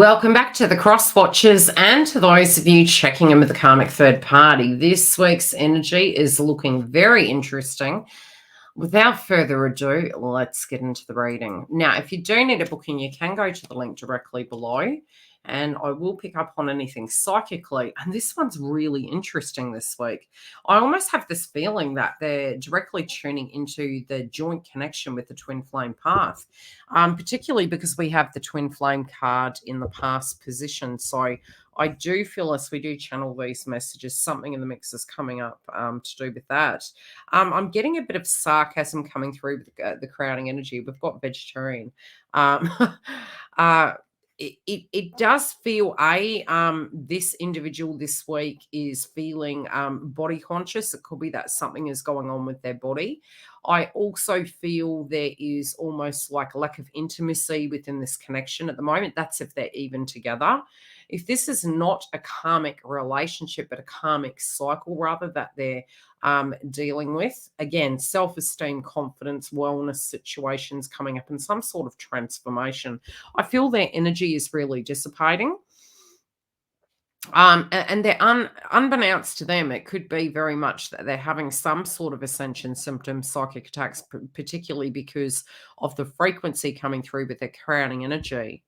Welcome back to the Cross Watchers and to those of you checking in with the Karmic third party. This week's energy is looking very interesting. Without further ado, let's get into the reading. Now, if you do need a booking, you can go to the link directly below and I will pick up on anything psychically. And this one's really interesting this week. I almost have this feeling that they're directly tuning into the joint connection with the twin flame path, particularly because we have the twin flame card in the past position. So I do feel as we do channel these messages, something in the mix is coming up to do with that. I'm getting a bit of sarcasm coming through with the crowding energy. We've got vegetarian. Um, it does feel this individual this week is feeling body conscious. It could be that something is going on with their body. I also feel there is almost like a lack of intimacy within this connection at the moment. That's if they're even together. If this is not a karmic relationship, but a karmic cycle rather that they're dealing with, again, self-esteem, confidence, wellness situations coming up and some sort of transformation. I feel their energy is really dissipating. And they're unbeknownst to them, it could be very much that they're having some sort of ascension symptoms, psychic attacks, particularly because of the frequency coming through with their crowning energy.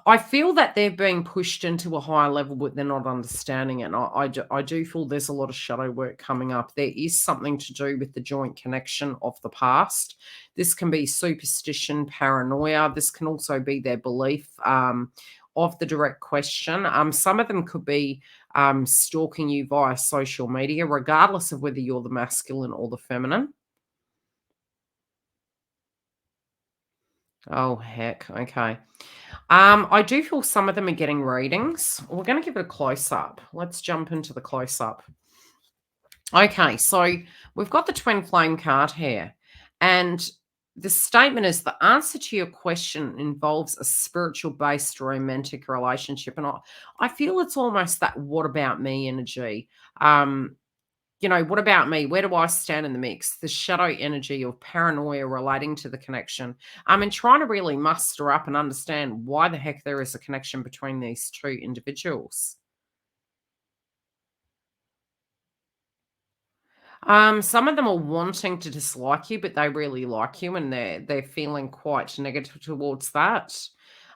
I feel that they're being pushed into a higher level, but they're not understanding it. And I do feel there's a lot of shadow work coming up. There is something to do with the joint connection of the past. This can be superstition, paranoia. This can also be their belief of the direct question. Some of them could be stalking you via social media, regardless of whether you're the masculine or the feminine. Oh, heck. Okay. I do feel some of them are getting readings. We're going to give it a close-up. Let's jump into the close-up. Okay, so we've got the twin flame card here. And the statement is the answer to your question involves a spiritual-based romantic relationship. And I feel it's almost that what about me energy. What about me? Where do I stand in the mix? The shadow energy of paranoia relating to the connection. And trying to really muster up and understand why the heck there is a connection between these two individuals. Some of them are wanting to dislike you, but they really like you and they're feeling quite negative towards that.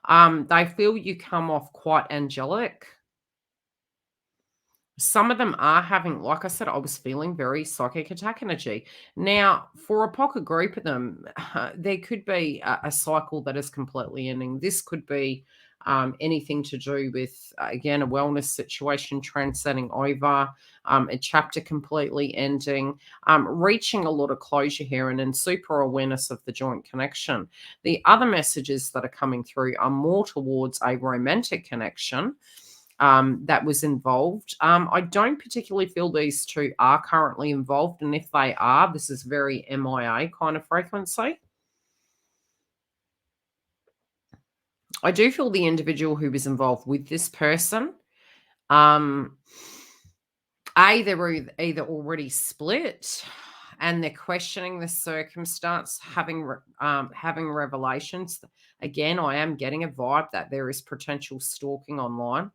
They feel you come off quite angelic. Some of them are having, like I said, I was feeling very psychic attack energy. Now, for a pocket group of them, there could be a cycle that is completely ending. This could be anything to do with, again, a wellness situation transcending over, a chapter completely ending, reaching a lot of closure here and in super awareness of the joint connection. The other messages that are coming through are more towards a romantic connection that was involved. I don't particularly feel these two are currently involved. And if they are, this is very MIA kind of frequency. I do feel the individual who is involved with this person, they're either already split and they're questioning the circumstance, having revelations. Again, I am getting a vibe that there is potential stalking online.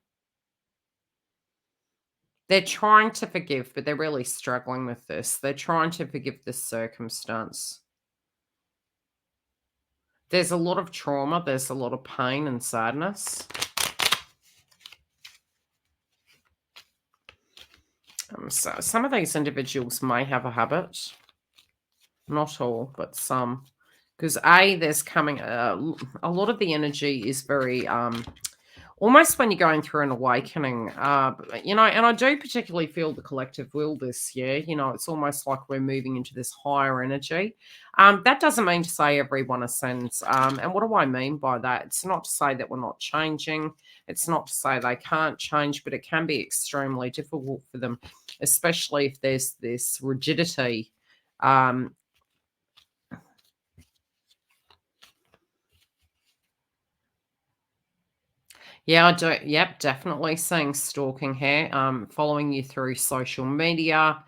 They're trying to forgive, but they're really struggling with this. They're trying to forgive this circumstance. There's a lot of trauma. There's a lot of pain and sadness. So some of these individuals may have a habit. Not all, but some. Because there's coming a lot of the energy is very almost when you're going through an awakening, and I do particularly feel the collective will this year. It's almost like we're moving into this higher energy. That doesn't mean to say everyone ascends. And what do I mean by that? It's not to say that we're not changing. It's not to say they can't change, but it can be extremely difficult for them, especially if there's this rigidity. Yeah, I do. Yep, definitely seeing stalking here. Following you through social media,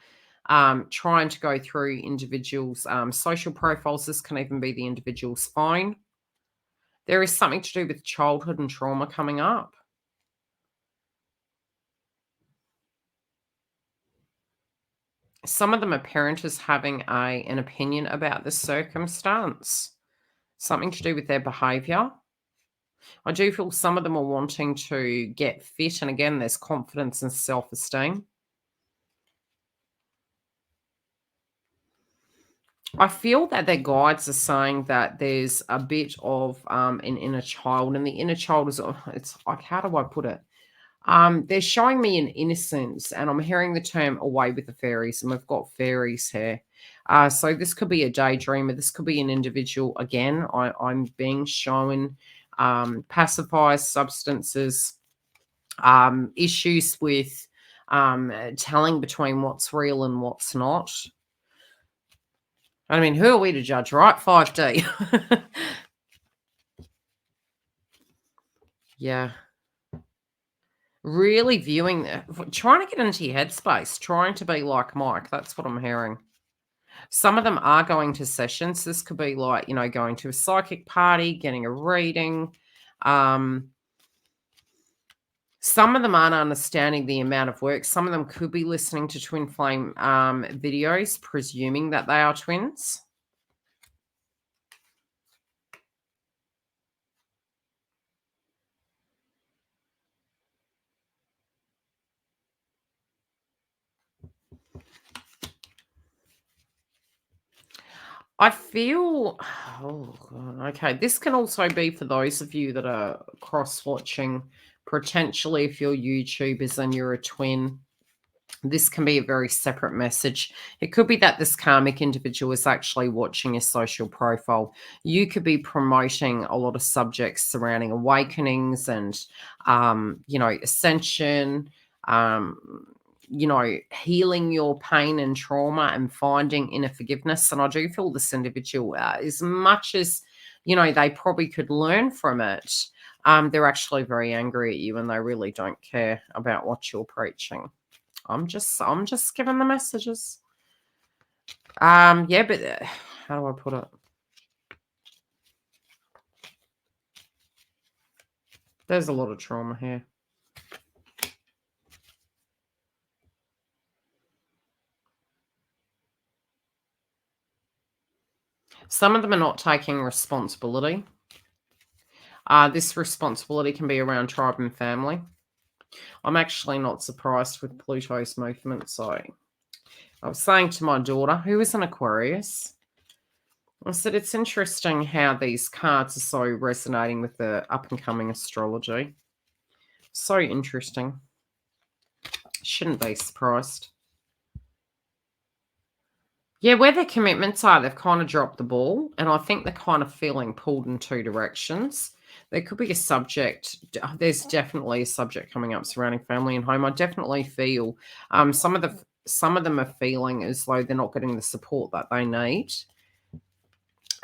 trying to go through individuals' social profiles. This can even be the individual's phone. There is something to do with childhood and trauma coming up. Some of them, a parent is having an opinion about the circumstance, something to do with their behavior. I do feel some of them are wanting to get fit, and again, there's confidence and self-esteem. I feel that their guides are saying that there's a bit of an inner child, and the inner child is, it's like, how do I put it? They're showing me an innocence, and I'm hearing the term away with the fairies, and we've got fairies here. So this could be a daydreamer. This could be an individual. Again, I'm being shown pacifiers, substances, issues with telling between what's real and what's not. I mean, who are we to judge, right? 5D. Yeah. Really viewing trying to get into your headspace, trying to be like Mike. That's what I'm hearing. Some of them are going to sessions. This could be like, going to a psychic party, getting a reading. Some of them aren't understanding the amount of work. Some of them could be listening to twin flame videos, presuming that they are twins. I feel, oh, God, okay, this can also be for those of you that are cross-watching, potentially if you're YouTubers and you're a twin. This can be a very separate message. It could be that this karmic individual is actually watching your social profile. You could be promoting a lot of subjects surrounding awakenings and, ascension, healing your pain and trauma and finding inner forgiveness. And I do feel this individual, as much as, they probably could learn from it, they're actually very angry at you and they really don't care about what you're preaching. I'm just giving the messages. Yeah, but how do I put it? There's a lot of trauma here. Some of them are not taking responsibility. This responsibility can be around tribe and family. I'm actually not surprised with Pluto's movement. So I was saying to my daughter, who is an Aquarius, I said, it's interesting how these cards are so resonating with the up-and-coming astrology. So interesting. Shouldn't be surprised. Yeah, where their commitments are, they've kind of dropped the ball, and I think they're kind of feeling pulled in two directions. There could be a subject. There's definitely a subject coming up surrounding family and home. I definitely feel some of them are feeling as though they're not getting the support that they need.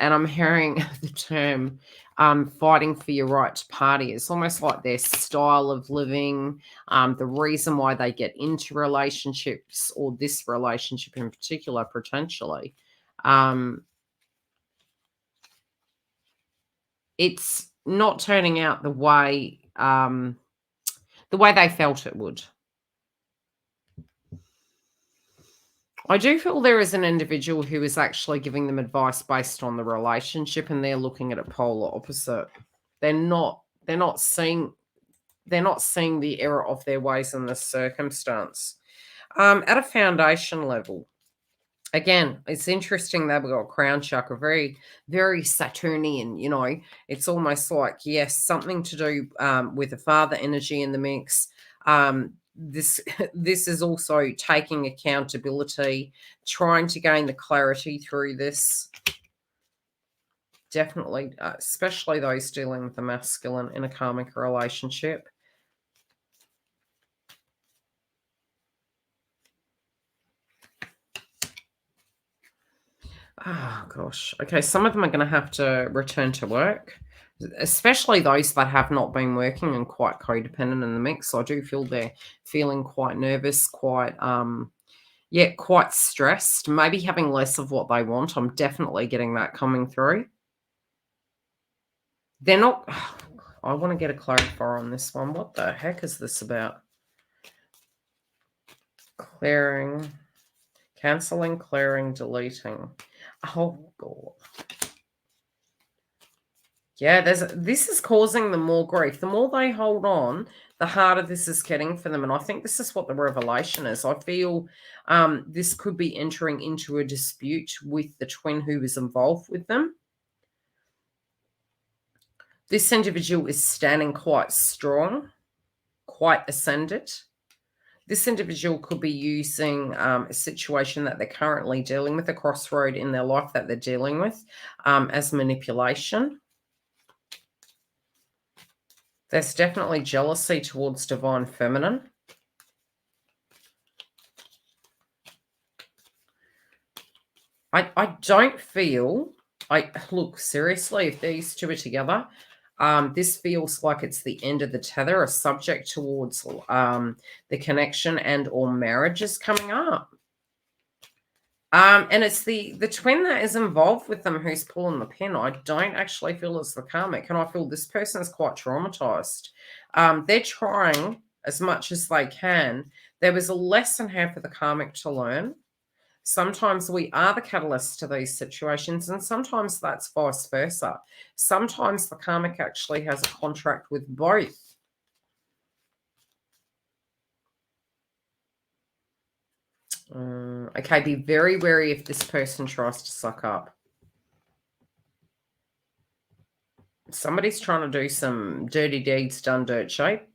And I'm hearing the term fighting for your right to party. It's almost like their style of living, the reason why they get into relationships, or this relationship in particular, potentially. It's not turning out the way they felt it would. I do feel there is an individual who is actually giving them advice based on the relationship, and they're looking at it polar opposite. They're not seeing the error of their ways in this circumstance. At a foundation level, again, it's interesting that we've got crown chakra, very, very Saturnian, it's almost like, yes, something to do with the father energy in the mix. This this is also taking accountability, trying to gain the clarity through this. Definitely, especially those dealing with the masculine in a karmic relationship. Oh, gosh. Okay, some of them are going to have to return to work, especially those that have not been working and quite codependent in the mix. So I do feel they're feeling quite nervous, quite stressed, maybe having less of what they want. I'm definitely getting that coming through. They're not... I want to get a clarifier on this one. What the heck is this about? Clearing, cancelling, clearing, deleting. Oh, God. Yeah, this is causing them more grief. The more they hold on, the harder this is getting for them. And I think this is what the revelation is. I feel this could be entering into a dispute with the twin who is involved with them. This individual is standing quite strong, quite ascended. This individual could be using a situation that they're currently dealing with, a crossroad in their life that they're dealing with, as manipulation. There's definitely jealousy towards divine feminine. I don't feel... look, seriously, if these two are together, this feels like it's the end of the tether, a subject towards the connection and or marriage is coming up. And it's the twin that is involved with them who's pulling the pin. I don't actually feel it's the karmic, and I feel this person is quite traumatized. They're trying as much as they can. There was a lesson here for the karmic to learn. Sometimes we are the catalyst to these situations, and sometimes that's vice versa. Sometimes the karmic actually has a contract with both. Okay, be very wary if this person tries to suck up. Somebody's trying to do some dirty deeds done dirt cheap.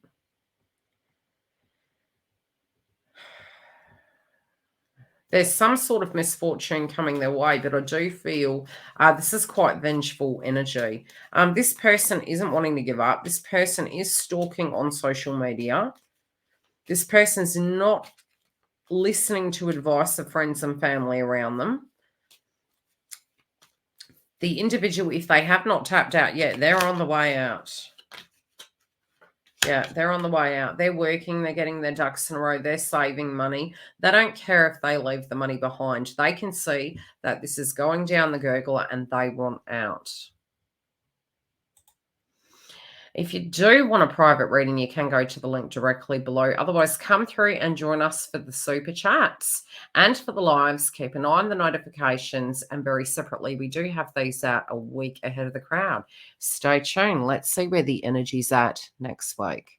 There's some sort of misfortune coming their way, but I do feel this is quite vengeful energy. This person isn't wanting to give up. This person is stalking on social media. This person's not listening to advice of friends and family around them. The individual, if they have not tapped out yet, they're on the way out. Yeah, they're on the way out. They're working, they're getting their ducks in a row, they're saving money. They don't care if they leave the money behind. They can see that this is going down the gurgler and they want out. If you do want a private reading, you can go to the link directly below. Otherwise, come through and join us for the super chats and for the lives. Keep an eye on the notifications, and very separately, we do have these out a week ahead of the crowd. Stay tuned. Let's see where the energy's at next week.